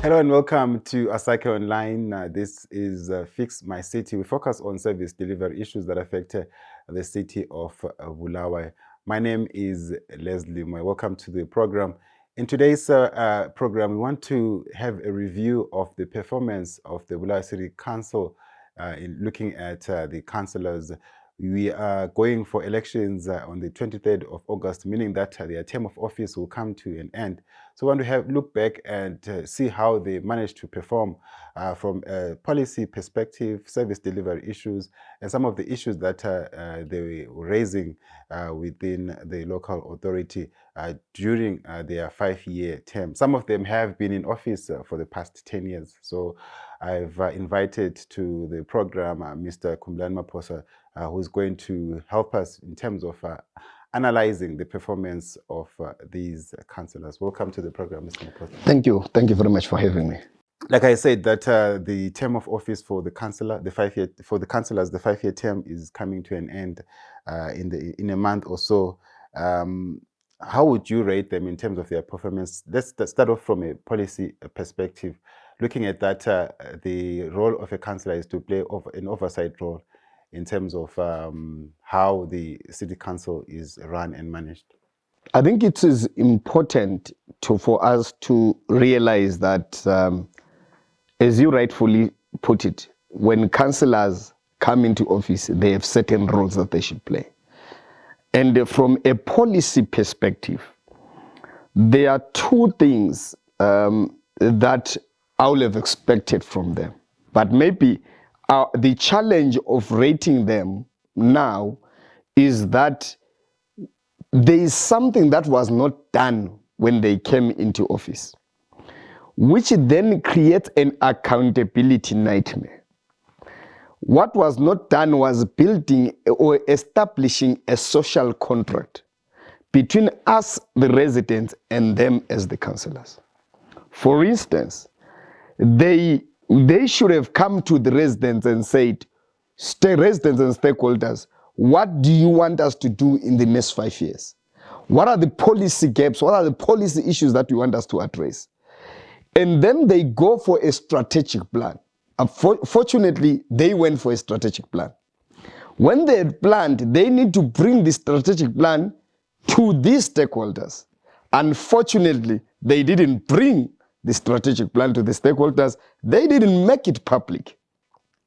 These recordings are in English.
Hello and welcome to Asake Online. This is Fix My City. We focus on service delivery issues that affect the city of Bulawayo. My name is Lesley. Welcome to the program. In today's program, we want to have a review of the performance of the Bulawayo City Council in looking at the councillors. We are going for elections on the 23rd of August, meaning that their term of office will come to an end. So we want to look back and see how they managed to perform from a policy perspective, service delivery issues, and some of the issues that they were raising within the local authority during their 5-year term. Some of them have been in office for the past 10 years. So I've invited to the program Mr. Khumbulani Maphosa, who's going to help us in terms of analyzing the performance of these councillors. Welcome to the program, Mr. Maphosa. Thank you. Thank you very much for having me. Like I said, that the term of office for the councillor, the 5-year term is coming to an end in a month or so. How would you rate them in terms of their performance? Let's start off from a policy perspective, looking at that the role of a councillor is to play an oversight role in terms of how the city council is run and managed. I think it is important for us to realize that, as you rightfully put it, when councillors come into office, they have certain roles that they should play. And from a policy perspective, there are two things that I would have expected from them. But maybe the challenge of rating them now is that there is something that was not done when they came into office, which then creates an accountability nightmare. What was not done was building or establishing a social contract between us, the residents, and them as the councillors. For instance, they should have come to the residents and said, residents and stakeholders, what do you want us to do in the next 5 years? What are the policy gaps? What are the policy issues that you want us to address? And then they go for a strategic plan. Fortunately, they went for a strategic plan. When they had planned, they need to bring the strategic plan to these stakeholders. Unfortunately, they didn't bring the strategic plan to the stakeholders. They didn't make it public.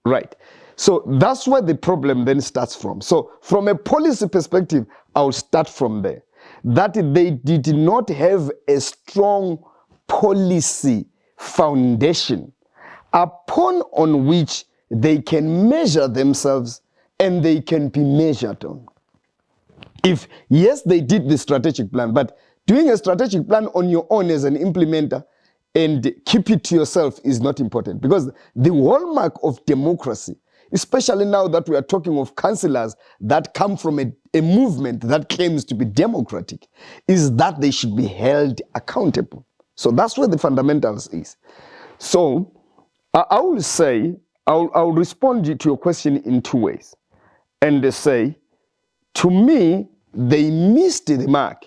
Right. So that's where the problem then starts from. So from a policy perspective, I'll start from there. That they did not have a strong policy foundation upon which they can measure themselves and they can be measured on. If, yes, they did the strategic plan, but doing a strategic plan on your own as an implementer and keep it to yourself is not important, because the hallmark of democracy, especially now that we are talking of councillors that come from a movement that claims to be democratic, is that they should be held accountable. So that's where the fundamentals is. So I will say, I'll respond to your question in two ways. And say, to me, they missed the mark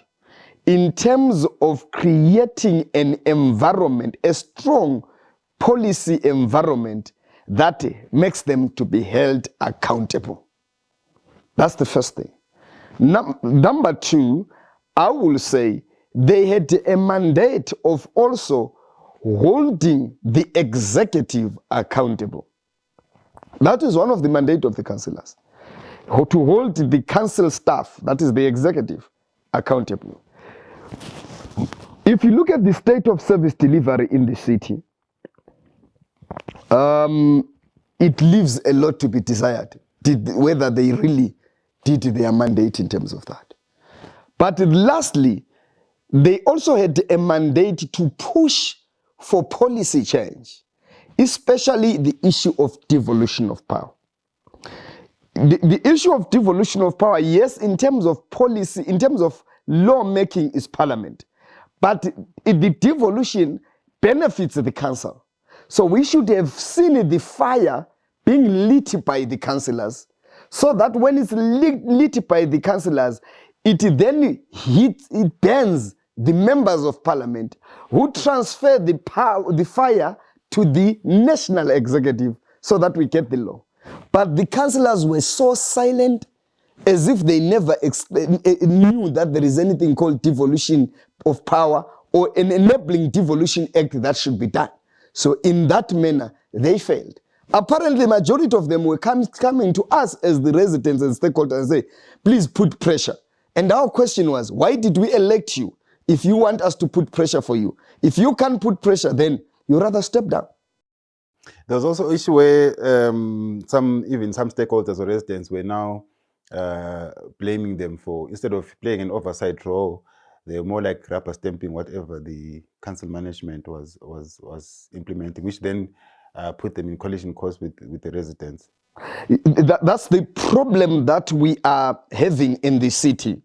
in terms of creating an environment, a strong policy environment that makes them to be held accountable. That's the first thing. Number two, I will say they had a mandate of also holding the executive accountable. That is one of the mandate of the councillors, to hold the council staff, that is the executive, accountable. If you look at the state of service delivery in the city, it leaves a lot to be desired, whether they really did their mandate in terms of that. But lastly, they also had a mandate to push for policy change, especially the issue of devolution of power. The issue of devolution of power, yes, in terms of policy, in terms of lawmaking is parliament, but the devolution benefits the council. So we should have seen the fire being lit by the councillors, so that when it's lit by the councillors, it then burns the members of parliament, who transfer the power, the fire to the national executive so that we get the law. But the councillors were so silent, as if they never knew that there is anything called devolution of power or an enabling devolution act that should be done. So in that manner, they failed. Apparently, the majority of them were coming to us as the residents and stakeholders and say, please put pressure. And our question was, why did we elect you if you want us to put pressure for you? If you can't put pressure, then you rather step down. There was also an issue where some stakeholders or residents were now blaming them for, instead of playing an oversight role, they were more like rubber stamping whatever the council management was implementing, which then put them in collision course with the residents. That's the problem that we are having in the city,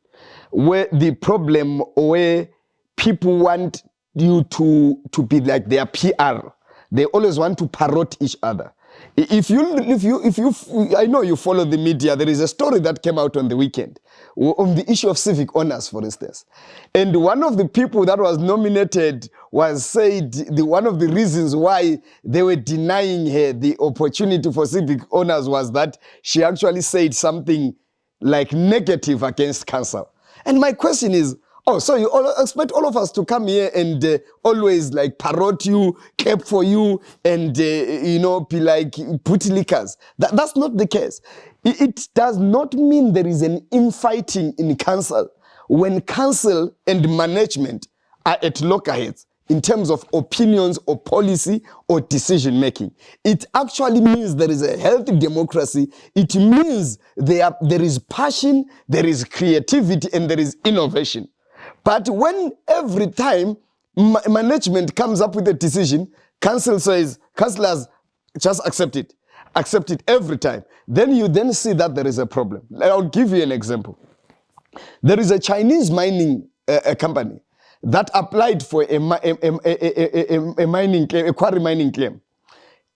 where the problem where people want you to be like their PR. They always want to parrot each other. If you, I know you follow the media. There is a story that came out on the weekend on the issue of civic honors, for instance. And one of the people that was nominated was said one of the reasons why they were denying her the opportunity for civic honors was that she actually said something like negative against council. And my question is, oh, so you expect all of us to come here and always like parrot you, clap for you, and be like bootlickers? That's not the case. It does not mean there is an infighting in council when council and management are at loggerheads in terms of opinions or policy or decision making. It actually means there is a healthy democracy. It means there is passion, there is creativity, and there is innovation. But when every time management comes up with a decision, council says, councillors, just accept it every time, then you then see that there is a problem. I'll give you an example. There is a Chinese mining company that applied for a quarry mining claim.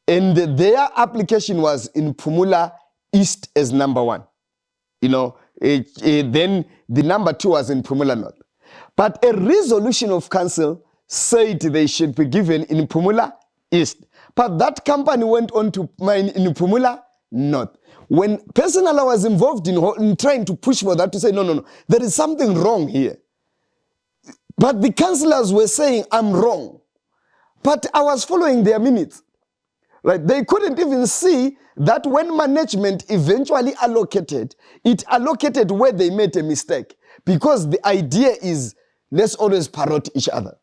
And their application was in Phumula East as number 1. Then the number 2 was in Phumula North. But a resolution of council said they should be given in Phumula East. But that company went on to mine in Phumula North. When personally I was involved in trying to push for that, to say, no, there is something wrong here. But the councillors were saying, I'm wrong. But I was following their minutes. Right? They couldn't even see that when management eventually allocated, it allocated where they made a mistake. Because the idea is, let's always parrot each other.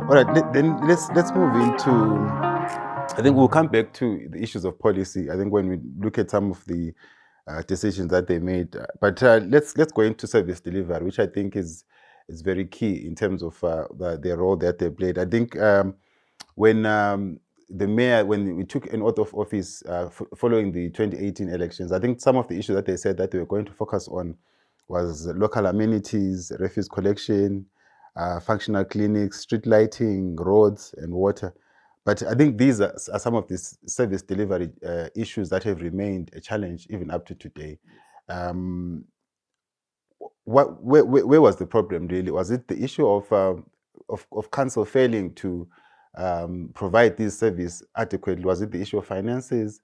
All right, then let's move into, I think we'll come back to the issues of policy, I think, when we look at some of the decisions that they made. But let's go into service delivery, which I think is very key in terms of the role that they played. I think when the mayor, when we took an oath of office following the 2018 elections, I think some of the issues that they said that they were going to focus on was local amenities, refuse collection, functional clinics, street lighting, roads, and water. But I think these are some of these service delivery issues that have remained a challenge even up to today. Where was the problem really? Was it the issue of council failing to provide this service adequately? Was it the issue of finances?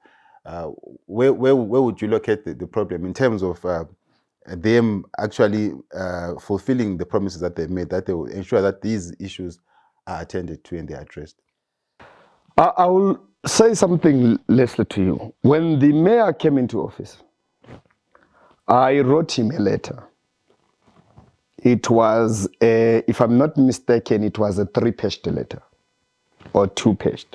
Where would you locate the problem in terms of them actually fulfilling the promises that they made, that they will ensure that these issues are attended to and they are addressed? I will say something, Lesley, to you. When the mayor came into office, I wrote him a letter. It was, if I'm not mistaken, it was a 3-page letter or 2-page.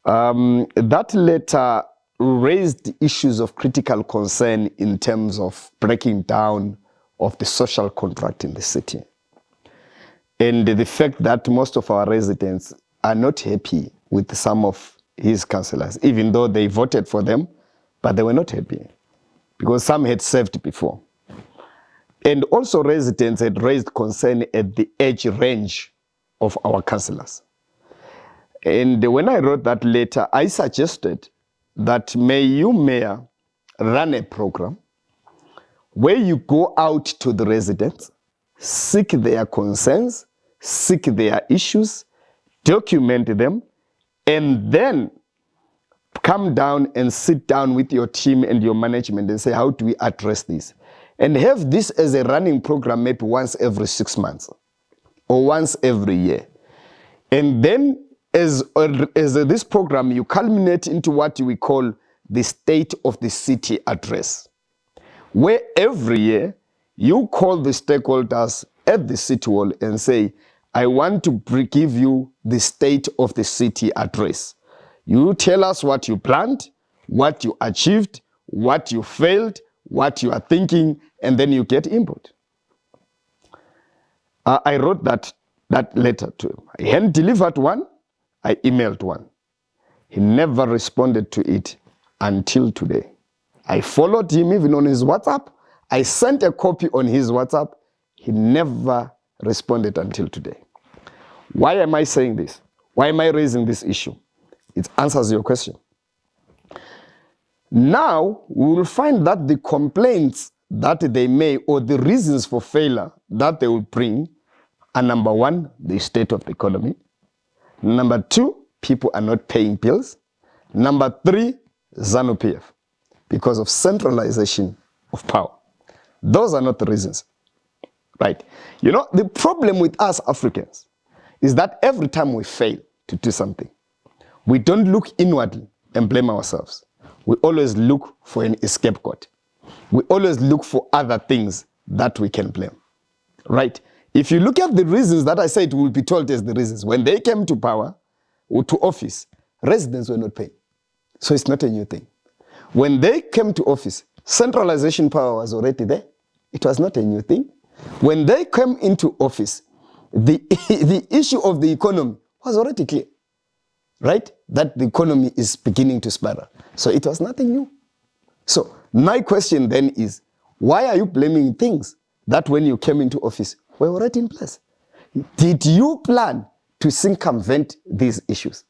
That letter raised issues of critical concern in terms of breaking down of the social contract in the city. And the fact that most of our residents are not happy with some of his councillors, even though they voted for them, but they were not happy because some had served before. And also residents had raised concern at the age range of our councillors. And when I wrote that letter, I suggested that may you, Mayor, run a program where you go out to the residents, seek their concerns, seek their issues, document them, and then come down and sit down with your team and your management and say, how do we address this? And have this as a running program maybe once every 6 months or once every year. And then as this program, you culminate into what we call the State of the City Address, where every year you call the stakeholders at the City Hall and say, I want to give you the State of the City Address. You tell us what you planned, what you achieved, what you failed, what you are thinking, and then you get input. I wrote that letter to him. I hand delivered one, I emailed one. He never responded to it until today. I followed him even on his WhatsApp. I sent a copy on his WhatsApp. He never responded until today. Why am I saying this? Why am I raising this issue? It answers your question. Now, we will find that the complaints that they may, or the reasons for failure that they will bring are, number one, the state of the economy. Number two, people are not paying bills. Number three, ZANU-PF, because of centralization of power. Those are not the reasons, right? You know, the problem with us Africans is that every time we fail to do something, we don't look inwardly and blame ourselves. We always look for an scapegoat. We always look for other things that we can blame, right? If you look at the reasons that I said will be told as the reasons, when they came to power or to office, residents were not paying. So it's not a new thing. When they came to office, centralization power was already there. It was not a new thing. When they came into office, the issue of the economy was already clear, right? That the economy is beginning to spiral. So it was nothing new. So my question then is, why are you blaming things that when you came into office were already in place? Did you plan to circumvent these issues?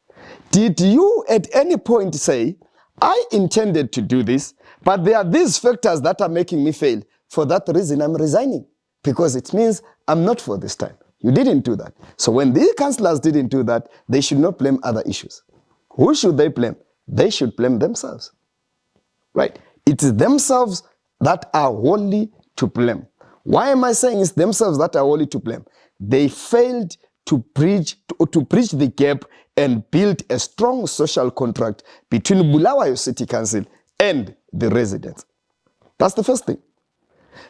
Did you at any point say, I intended to do this, but there are these factors that are making me fail. For that reason, I'm resigning, because it means I'm not for this time. You didn't do that. So when the councillors didn't do that, they should not blame other issues. Who should they blame? They should blame themselves, right? It is themselves that are wholly to blame. Why am I saying it's themselves that are wholly to blame? They failed to bridge the gap and build a strong social contract between Bulawayo City Council and the residents. That's the first thing.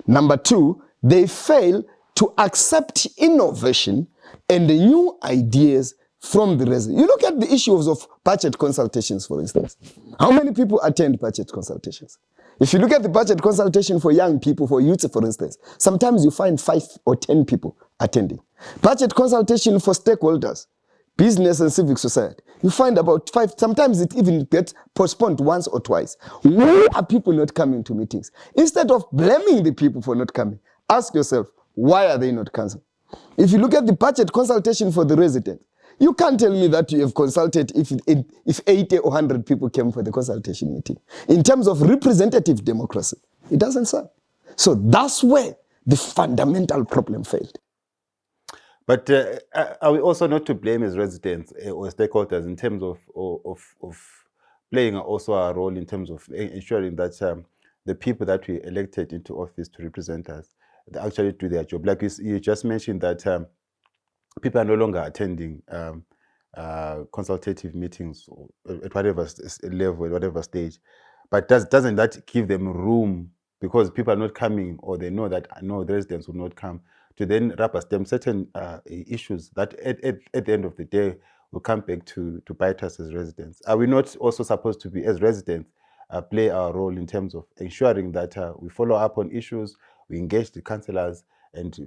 Number two, they fail to accept innovation and the new ideas from the residents. You look at the issues of budget consultations, for instance. How many people attend budget consultations? If you look at the budget consultation for young people, for youth, for instance, sometimes you find 5 or 10 people attending. Budget consultation for stakeholders, business and civic society, you find about 5. Sometimes it even gets postponed once or twice. Why are people not coming to meetings? Instead of blaming the people for not coming, ask yourself, why are they not coming? If you look at the budget consultation for the residents, you can't tell me that you have consulted if 80 or 100 people came for the consultation meeting. In terms of representative democracy, it doesn't serve. So that's where the fundamental problem failed. But are we also not to blame as residents or stakeholders in terms of playing also a role in terms of ensuring that the people that we elected into office to represent us, they actually do their job? Like you just mentioned that people are no longer attending consultative meetings at whatever level, at whatever stage. But doesn't that give them room, because people are not coming, or they know that no, the residents will not come, to then rubber stamp certain issues that at the end of the day will come back to bite us as residents? Are we not also supposed to be, as residents, play our role in terms of ensuring that we follow up on issues, we engage the councillors, and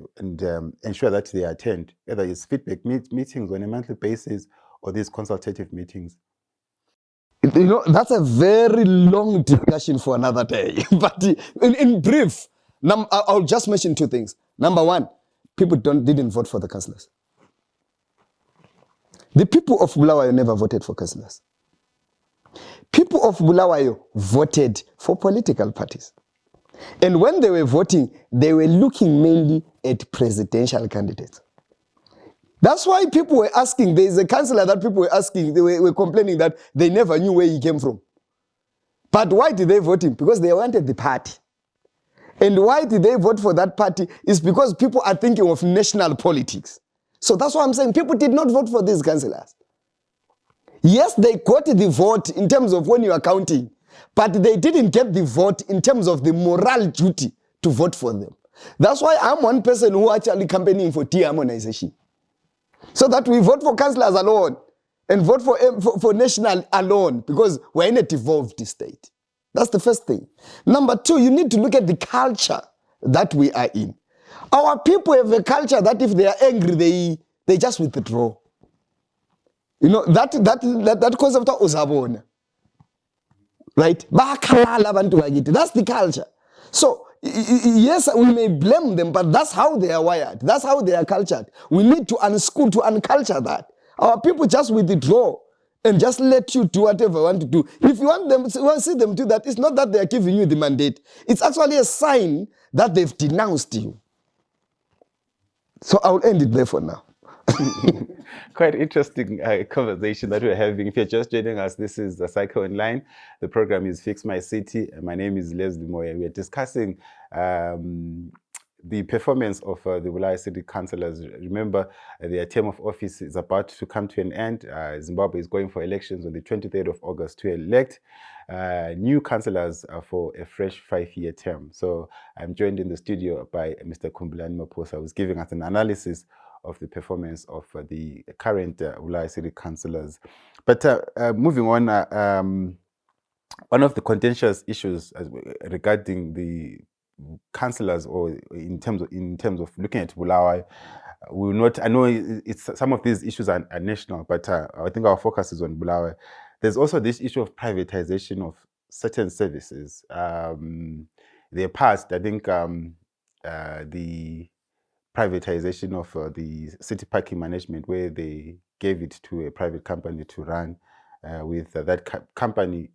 ensure that they attend, whether it's feedback meetings on a monthly basis or these consultative meetings? You know, that's a very long discussion for another day. But in brief, I'll just mention two things. Number one, people didn't vote for the councillors. The people of Bulawayo never voted for councillors. People of Bulawayo voted for political parties. And when they were voting, they were looking mainly at presidential candidates. That's why people were asking, there's a councillor that people were asking, they were complaining that they never knew where he came from. But why did they vote him? Because they wanted the party. And why did they vote for that party? Is because people are thinking of national politics. So that's why I'm saying people did not vote for these councillors. Yes, they got the vote in terms of when you are counting, but they didn't get the vote in terms of the moral duty to vote for them. That's why I'm one person who actually campaigning for de-harmonization. So that we vote for councillors alone and vote for national alone, because we're in a devolved state. That's the first thing. Number two, you need to look at the culture that we are in. Our people have a culture that if they are angry, they just withdraw. You know, that concept of uzabona. Right? That's the culture. So, yes, we may blame them, but that's how they are wired. That's how they are cultured. We need to unschool, to unculture that. Our people just withdraw and just let you do whatever you want to do. If you want to see them do that, it's not that they are giving you the mandate. It's actually a sign that they've denounced you. So I'll end it there for now. Quite interesting conversation that we're having. If you're just joining us, this is Cycle Online. The program is Fix My City. My name is Lesley Moyo. We are discussing the performance of the Bulawayo City Councillors. Remember, their term of office is about to come to an end. Zimbabwe is going for elections on the 23rd of August to elect new councillors for a fresh 5-year term. So I'm joined in the studio by Mr. Khumbulani Maphosa, who's giving us an analysis of the performance of the current Bulawayo City Councillors. But moving on, one of the contentious issues regarding the councillors, or in terms of looking at Bulawayo, we will not. I know it's some of these issues are national, but I think our focus is on Bulawayo. There's also this issue of privatization of certain services. They passed, I think, the privatization of the city parking management, where they gave it to a private company to run, with that company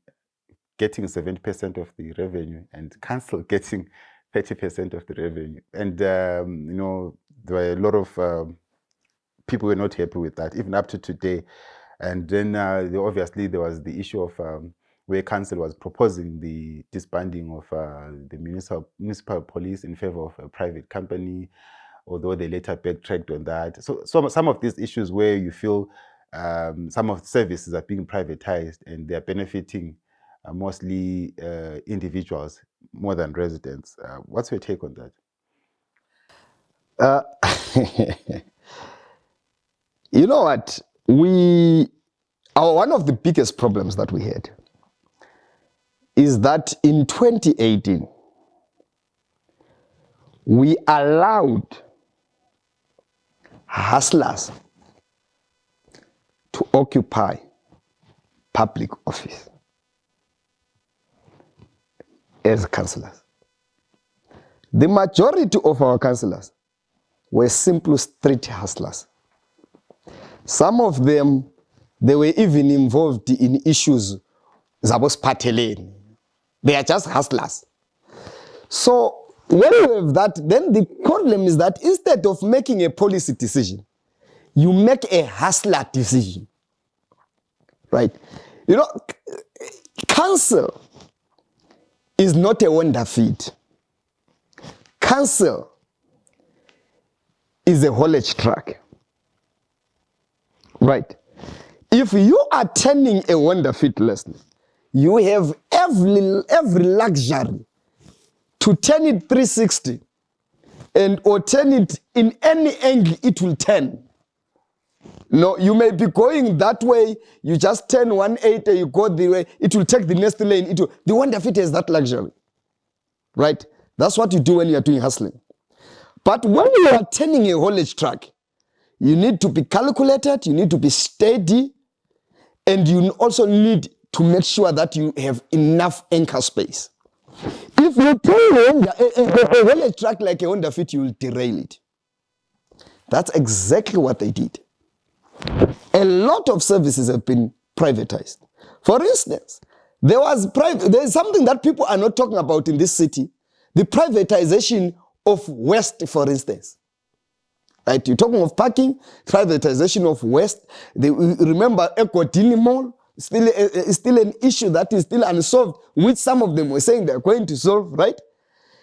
getting 70% of the revenue and council getting 30% of the revenue. And, you know, there were a lot of people were not happy with that, even up to today. And then obviously there was the issue of where council was proposing the disbanding of the municipal police in favor of a private company, although they later backtracked on that. So some of these issues where you feel some of the services are being privatized and they're benefiting mostly individuals more than residents. What's your take on that? You know what? One of the biggest problems that we had is that in 2018, we allowed hustlers to occupy public office as councillors. The majority of our councillors were simple street hustlers. Some of them, they were even involved in issues zabos pateleni. They are just hustlers. So when you have that, then the problem is that instead of making a policy decision, you make a hustler decision, right? You know, council is not a wonder feed. Council is a haulage truck, right? If you are turning a wonder feed, Lesley, you have every luxury to turn it 360 or turn it in any angle it will turn. No, you may be going that way, you just turn 180, you go the way, it will take the next lane. The Wonder Fit has that luxury, right? That's what you do when you are doing hustling. But when you are turning a haulage truck, you need to be calculated, you need to be steady, and you also need to make sure that you have enough anchor space. If you turn a haulage truck like a Honda Fit, you will derail it. That's exactly what they did. A lot of services have been privatized. For instance, there is something that people are not talking about in this city, the privatization of waste, for instance. Right? You're talking of parking, privatization of waste. Remember Ekodini Mall, still an issue that is still unsolved, which some of them were saying they're going to solve, right?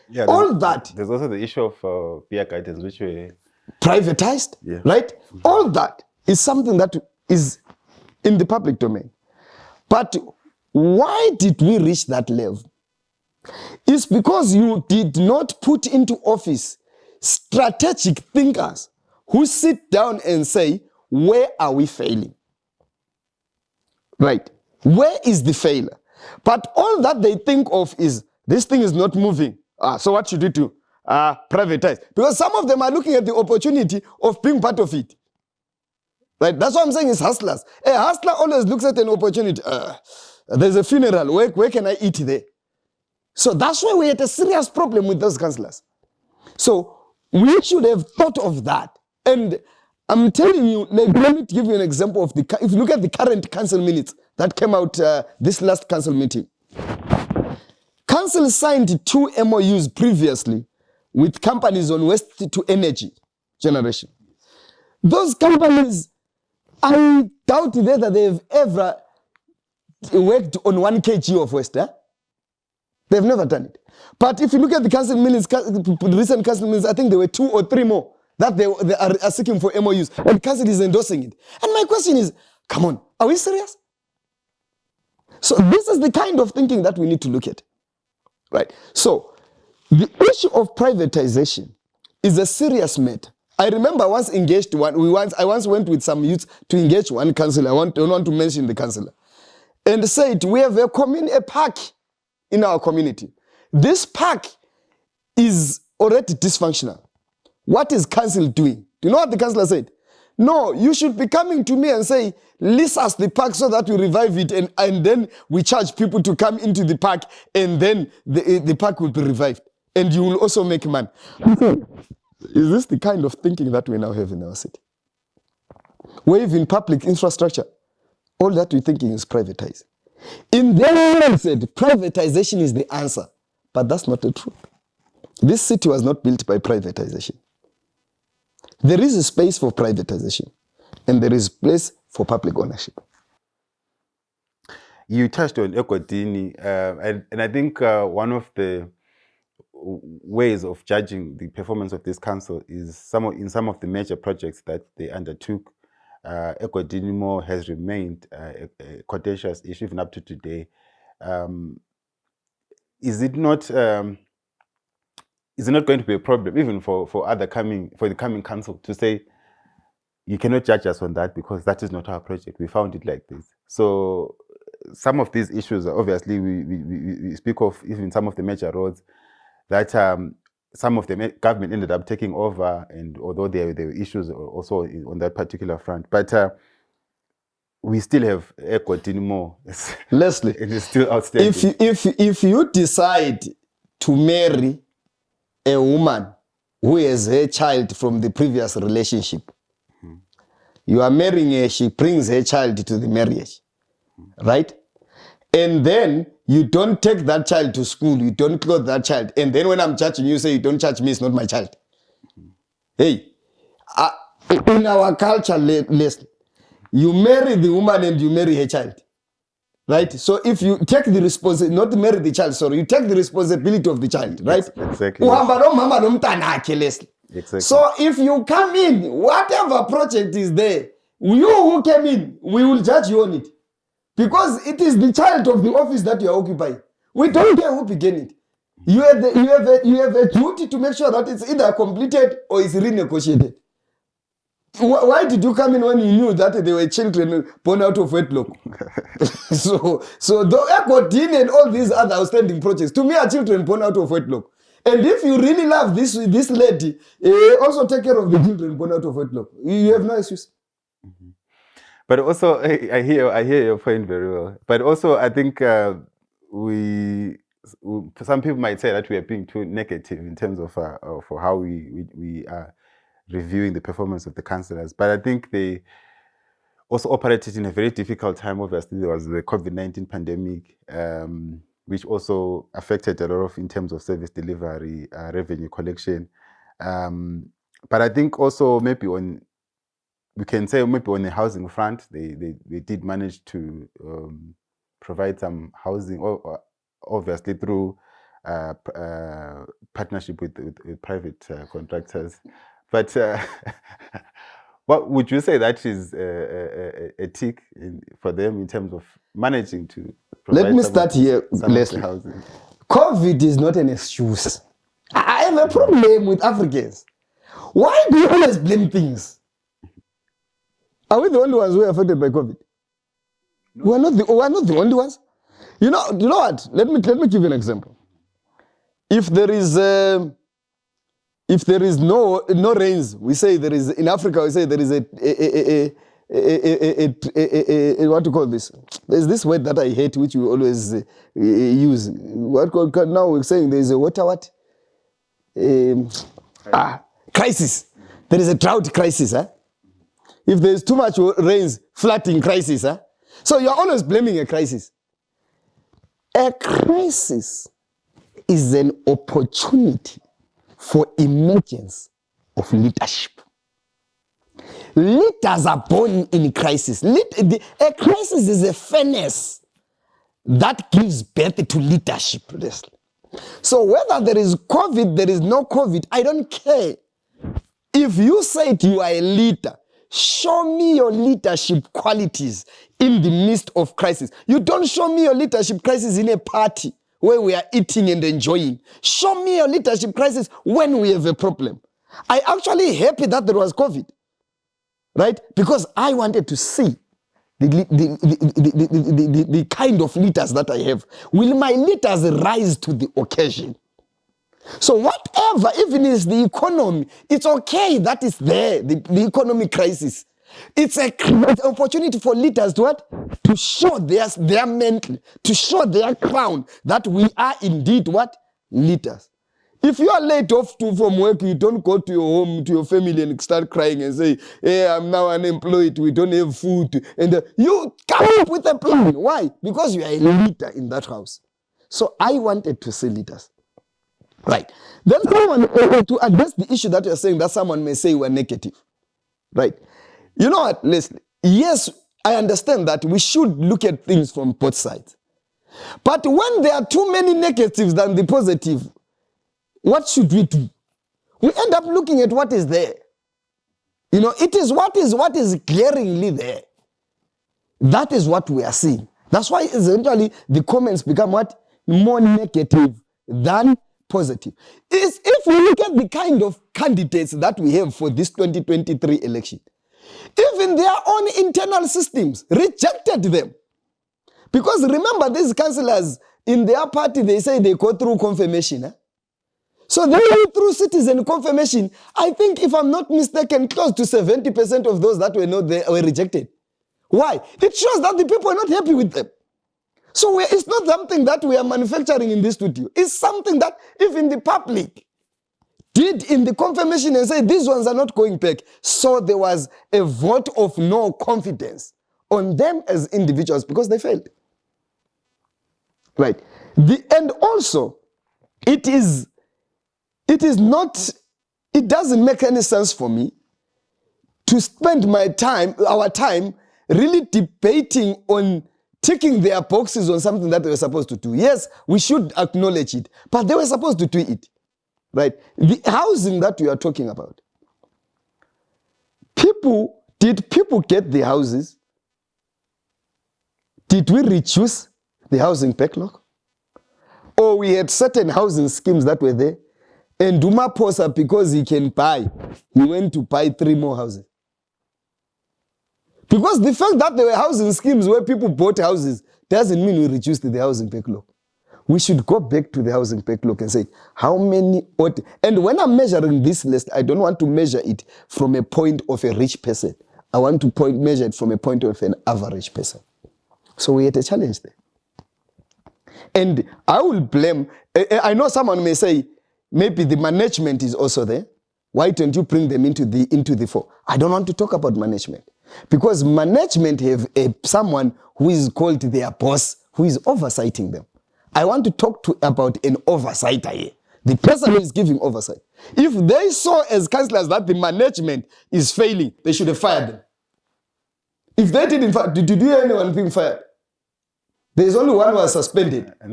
Yeah, all that. There's also the issue of beer gardens, which were privatized, right? All that is something that is in the public domain. But why did we reach that level? It's because you did not put into office strategic thinkers who sit down and say, where are we failing? Right? Where is the failure? But all that they think of is, this thing is not moving. So what should we do? Privatize. Because some of them are looking at the opportunity of being part of it. Right? That's what I'm saying is hustlers. A hustler always looks at an opportunity. There's a funeral. Where can I eat there? So that's why we had a serious problem with those councillors. So we should have thought of that. And I'm telling you, let me give you an example of if you look at the current council minutes that came out this last council meeting. Council signed 2 MOUs previously with companies on waste to energy generation. Those companies, I doubt whether they've ever worked on 1 kg of waste. They've never done it. But if you look at the council minutes, recent council minutes, I think there were 2 or 3 more that they are seeking for MOUs. And council is endorsing it. And my question is, come on, are we serious? So this is the kind of thinking that we need to look at. Right? So the issue of privatization is a serious matter. I remember I once went with some youths to engage one councillor. I don't want to mention the councillor. And said, we have a park in our community. This park is already dysfunctional. What is council doing? Do you know what the councillor said? No, you should be coming to me and say, lease us the park so that we revive it and then we charge people to come into the park and then the park will be revived. And you will also make money. Is this the kind of thinking that we now have in our city? Where even public infrastructure, all that we're thinking is privatized. In their mind said, privatization is the answer. But that's not the truth. This city was not built by privatization. There is a space for privatization, and there is place for public ownership. You touched on Ekodini, and I think one of the ways of judging the performance of this council is in some of the major projects that they undertook. Ekodini has remained a contentious issue even up to today. Is it not going to be a problem even for the coming council to say you cannot judge us on that because that is not our project, we found it like this? So some of these issues, obviously we speak of even some of the major roads that some of the government ended up taking over, and although there were issues also on that particular front, but we still have Ekodini. Lesley, it is still outstanding. If you decide to marry a woman who has her child from the previous relationship, you are marrying her, she brings her child to the marriage, right? And then you don't take that child to school, you don't clothe that child, and then when I'm judging you, say you don't judge me, it's not my child. Hey, in our culture, Lesley, you marry the woman and you marry her child. Right? So if you take the responsibility, not marry the child, sorry, you take the responsibility of the child, right? Exactly. Exactly. So if you come in, whatever project is there, you who came in, we will judge you on it. Because it is the child of the office that you are occupying. We don't care who began it. You have a duty to make sure that it's either completed or it's renegotiated. Why did you come in when you knew that there were children born out of wedlock? so the Egodin and all these other outstanding projects, to me, are children born out of wedlock. And if you really love this lady, also take care of the children born out of wedlock. You have no excuse. Mm-hmm. But also, I hear your point very well. But also, I think some people might say that we are being too negative in terms of how we are reviewing the performance of the councillors. But I think they also operated in a very difficult time. Obviously, there was the COVID-19 pandemic, which also affected a lot of in terms of service delivery, revenue collection. But I think also maybe we can say maybe on the housing front, they did manage to provide some housing, or obviously through partnership with private contractors. But what would you say that is a tick for them in terms of managing to provide? Let me start here, Lesley. COVID is not an excuse. I have a problem with Africans. Why do you always blame things? Are we the only ones who are affected by COVID? No. We're not the only ones. You know what? Let me give you an example. If there is no rains, we say there is in Africa. We say there is a what to call this? There's this word that I hate, which we always use. Now we're saying there is a what? Crisis. There is a drought crisis. If there is too much rains, flooding crisis. So you're always blaming a crisis. A crisis is an opportunity for emergence of leadership. Leaders are born in crisis. A crisis is a furnace that gives birth to leadership. So whether there is COVID, there is no COVID, I don't care. If you say you are a leader, show me your leadership qualities in the midst of crisis. You don't show me your leadership crisis in a party where we are eating and enjoying. Show me your leadership crisis when we have a problem. I actually happy that there was COVID, right? Because I wanted to see the kind of leaders that I have. Will my leaders rise to the occasion? So whatever, even is the economy, it's okay that is there, the economic crisis. It's an opportunity for leaders to what? To show their mental, to show their crown that we are indeed what? Leaders. If you are laid off from work, you don't go to your home, to your family and start crying and say, hey, I'm now unemployed, we don't have food. And you come up with a plan. Why? Because you are a leader in that house. So I wanted to see leaders. Right. Then someone, to address the issue that you're saying, that someone may say we're negative. Right. You know what, Lesley? Yes, I understand that we should look at things from both sides. But when there are too many negatives than the positive, what should we do? We end up looking at what is there. You know, it is what is glaringly there. That is what we are seeing. That's why essentially the comments become what? More negative than positive. If we look at the kind of candidates that we have for this 2023 election, even their own internal systems rejected them. Because remember, these councillors in their party, they say they go through confirmation. So they went through citizen confirmation. I think, if I'm not mistaken, close to 70% of those that were not there were rejected. Why? It shows that the people are not happy with them. So it's not something that we are manufacturing in this studio. It's something that even the public did in the confirmation and say these ones are not going back. So there was a vote of no confidence on them as individuals because they failed. Right. And also, it doesn't make any sense for me to spend our time really debating on ticking their boxes on something that they were supposed to do. Yes, we should acknowledge it, but they were supposed to do it. Right? The housing that we are talking about. Did people get the houses? Did we reduce the housing backlog? Or we had certain housing schemes that were there, and Maphosa, because he can buy, he went to buy 3 more houses. Because the fact that there were housing schemes where people bought houses doesn't mean we reduced the housing backlog. We should go back to the housing backlog and say, how many, and when I'm measuring this list, I don't want to measure it from a point of a rich person. I want to measure it from a point of an average person. So we had a challenge there. And I will blame, I know someone may say, maybe the management is also there. Why don't you bring them into the fore? I don't want to talk about management. Because management have someone who is called their boss, who is oversighting them. I want to talk about an oversighter here. The person who is giving oversight. If they saw as councillors that the management is failing, they should have fired them. If they didn't fire, did you hear anyone being fired? There's only one who was suspended on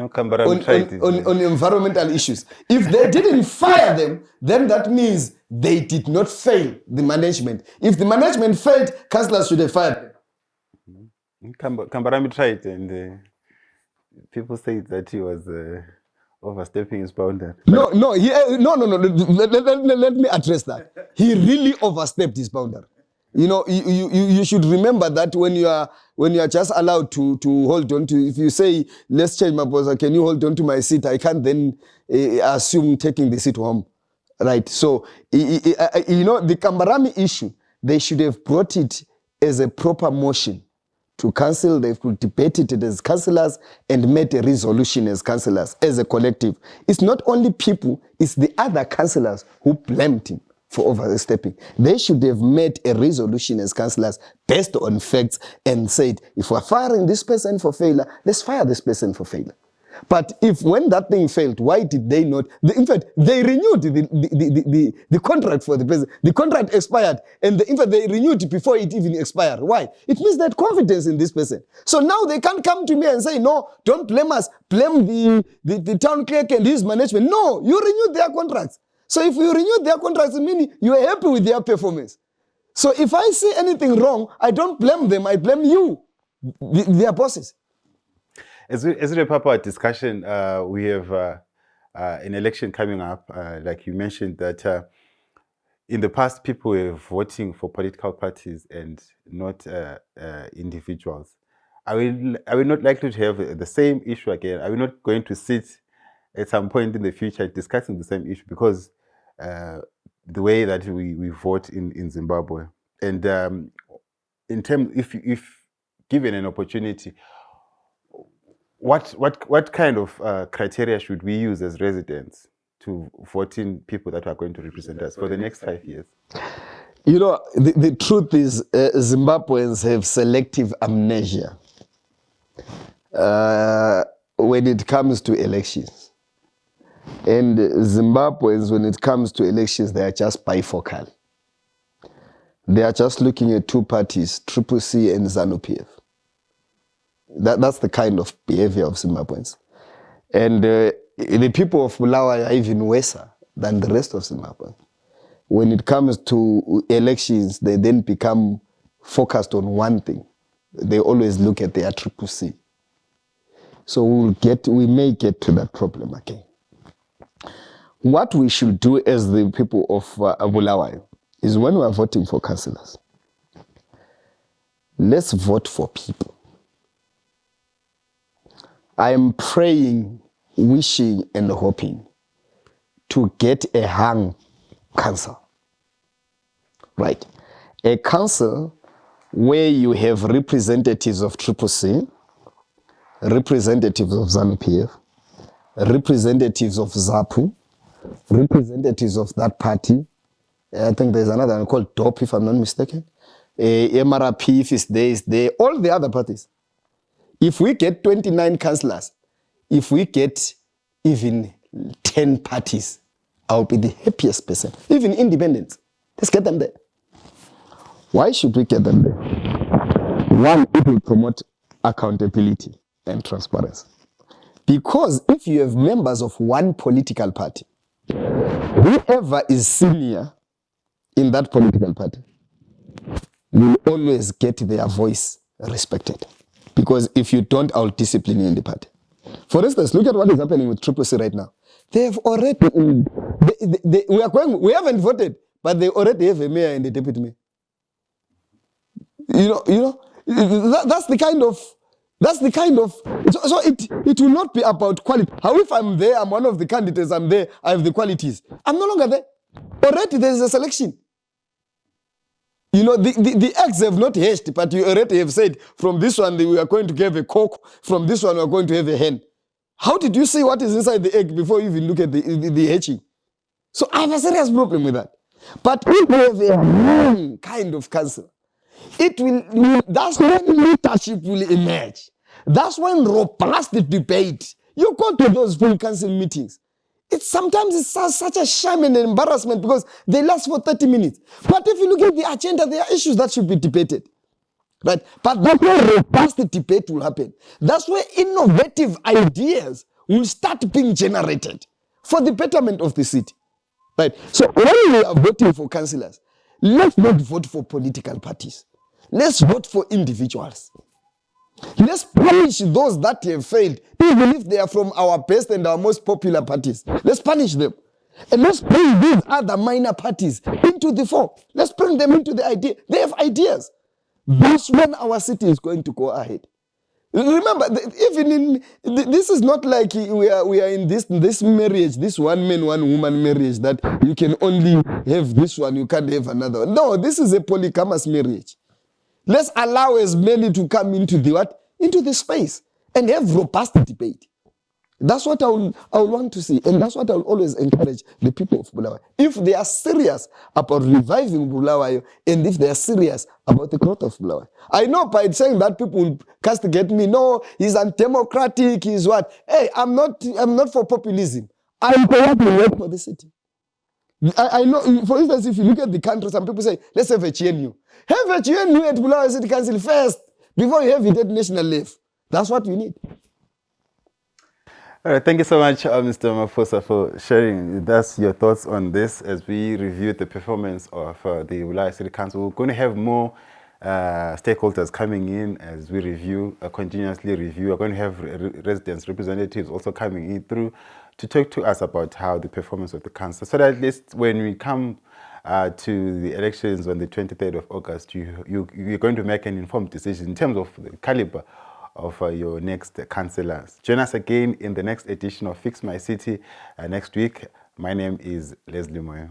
environmental issues. If they didn't fire them, then that means they did not fail the management. If the management failed, councillors should have fired them. Kambarami tried, and people say that he was overstepping his boundary. No. Let me address that. He really overstepped his boundary. You know, you should remember that when you are just allowed to hold on to, if you say, let's change Maphosa, can you hold on to my seat? I can't then assume taking the seat home, right? So, you know, the Kambarami issue, they should have brought it as a proper motion to council. They could debate it as councillors and made a resolution as councillors, as a collective. It's not only people, it's the other councillors who blamed him for overstepping. They should have made a resolution as councillors based on facts and said, if we're firing this person for failure, let's fire this person for failure. But if when that thing failed, why did they not? In fact, they renewed the contract for the person. The contract expired, and in fact, they renewed it before it even expired. Why? It means that confidence in this person. So now they can't come to me and say, no, don't blame us. Blame the town clerk and his management. No, you renewed their contracts. So if you renew their contracts, meaning you are happy with their performance. So if I see anything wrong, I don't blame them, I blame you, their bosses. As we wrap up our discussion, we have an election coming up. Like you mentioned that in the past, people were voting for political parties and not individuals. Are we not likely to have the same issue again? Are we not going to sit at some point in the future discussing the same issue? Because the way that we vote in Zimbabwe, and in terms, if given an opportunity, what kind of criteria should we use as residents to vote in people that are going to represent us for the next 5 years? You know, the truth is Zimbabweans have selective amnesia when it comes to elections. And Zimbabweans, when it comes to elections, they are just bifocal. They are just looking at two parties, Triple C and ZANU-PF. That's the kind of behavior of Zimbabweans. And the people of Bulawayo are even worse than the rest of Zimbabwe. When it comes to elections, they then become focused on one thing. They always look at their Triple C. So we may get to that problem again. What we should do as the people of Bulawayo is when we are voting for councillors, let's vote for people. I am praying, wishing, and hoping to get a hung council. Right. A council where you have representatives of Triple C, representatives of ZANU-PF, representatives of ZAPU, representatives of that party. I think there's another one called DOP, if I'm not mistaken. MRP, if it's there, all the other parties. If we get 29 councillors, if we get even 10 parties, I'll be the happiest person. Even independents. Let's get them there. Why should we get them there? One, it will promote accountability and transparency. Because if you have members of one political party, whoever is senior in that political party will always get their voice respected. Because if you don't, I'll discipline you in the party. For instance, look at what is happening with Triple C right now. They have already, we haven't voted, but they already have a mayor and a deputy mayor. That's the kind of, so it will not be about quality. How if I'm there, I'm one of the candidates, I'm there, I have the qualities. I'm no longer there. Already there is a selection. The eggs have not hatched, but you already have said, from this one we are going to give a cock, from this one we are going to have a hen. How did you see what is inside the egg before you even look at the hatching? So I have a serious problem with that. But if we have a wrong kind of council, that's when leadership will emerge. That's when robust debate. You go to those full council meetings. Sometimes it's such a shame and an embarrassment because they last for 30 minutes. But if you look at the agenda, there are issues that should be debated. Right? But that's where robust debate will happen. That's where innovative ideas will start being generated for the betterment of the city. Right? So when we are voting for councillors, let's not vote for political parties. Let's vote for individuals. Let's punish those that have failed, even if they are from our best and our most popular parties. Let's punish them. And let's bring these other minor parties into the fore. Let's bring them into the idea. They have ideas. That's when our city is going to go ahead. Remember, this is not like we are in this marriage, this one man, one woman marriage that you can only have this one, you can't have another one. No, this is a polygamous marriage. Let's allow as many to come into the what? Into the space and have robust debate. That's what I would want to see, and that's what I will always encourage the people of Bulawayo. If they are serious about reviving Bulawayo, and if they are serious about the growth of Bulawayo. I know by saying that people will castigate me. No, he's undemocratic, he's what? Hey, I'm not for populism. I'm for what will work for the city. I know, for instance, if you look at the country, some people say, let's have a GNU. Have a GNU at Bulawayo City Council first, before you have it at national level. That's what we need. All right, thank you so much, Mr. Maphosa, for sharing with us your thoughts on this as we review the performance of the Bulawayo City Council. We're going to have more stakeholders coming in as we continuously review. We're going to have residents, representatives also coming in through to talk to us about how the performance of the council, so that at least when we come to the elections on the 23rd of August, you're going to make an informed decision in terms of the caliber of your next councillors. Join us again in the next edition of Fix My City next week. My name is Lesley Moyo.